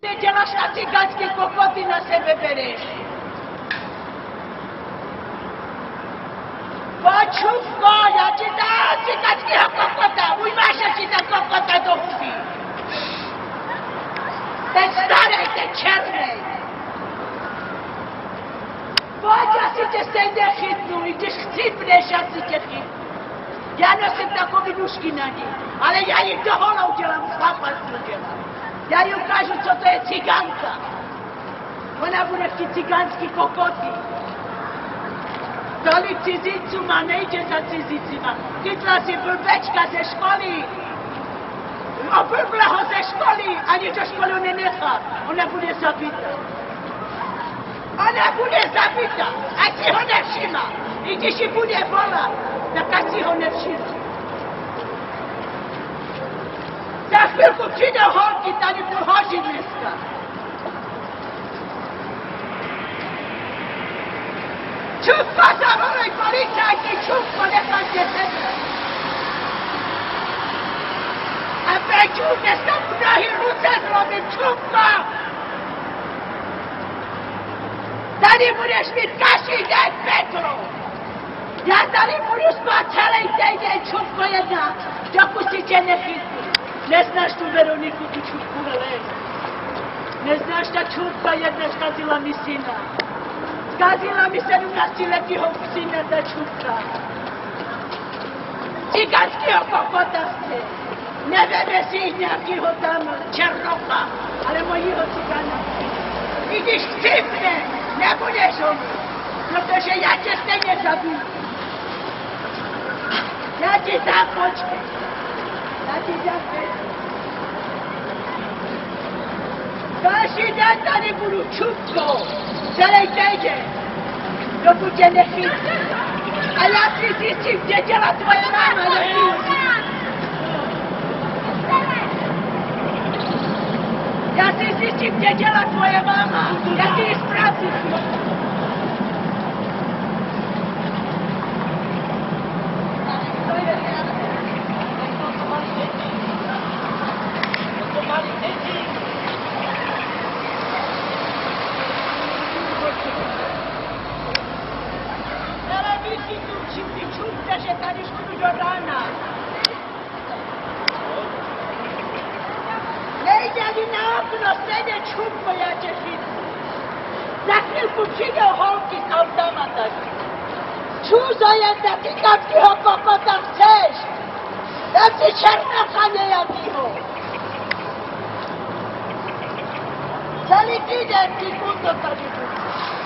Děláš na cigánský kokoty na sebe bereš. Počuvko, já ti dám cigánského kokota, ujmáš ti ten kokota do huby. Ten starý, ten černý. Pojď, já si tě stejně chytnu, i když chcípneš, já si tě chytnu. Já nosím takový nůžky na ní, ale já ji do holou dělám, chlapa dělám. Já jí ukážu, co to je cigánka. Ona bude chtít cigánský kokoty. Tolik cizinců má, nejde za cizincima. Chytla si blbečka ze školy. Oblbla ho ze školy, ani do školy nenechá. Ona bude zabita. Ona bude zabita, ať si ho nevšimá. I když ji bude volat, tak ať si ho nevšimá. Za chvilku přijdou holky, tady budu hořit dneska. Čupko, zavolej policajty, Čupko, nechám tě sebe. A Peťu, dneska mu nohy ruce zlomit, Čupko. Tady budeš mít každý den peklo. Já tady budu spát celý týden, Čupko jedna, dokud si tě nechytnu. Neznáš tu Veroniku, tu Čupku, hele. Neznáš, ta Čupka jedna zkazila mi syna. Zkazila mi 17letýho syna, ta Čupka. Cigánského kokota chce. Neveme si nějakýho tam černocha, ale mojího cigána. I když chcípne, nebudeš ho mít, protože já tě stejně zabiju. Já ti dám, počkej. Já ti dám petu. Další den tady budu Čupkou, celý týden, dokud tě nechytnu. A já si zjistím, kde dělá tvoje máma, Já si zjistím, kde dělá tvoje máma, já ti ji zpracím. Že tady budu do rána. Nejde ani na okno, stejně Čupko, já tě chytnu. Za chvilku přijdou holky s autama tady. Čuzo jedna, cigánského kokota chceš? Dám si černocha nějakýho. Celý týden ty kuto tady budu.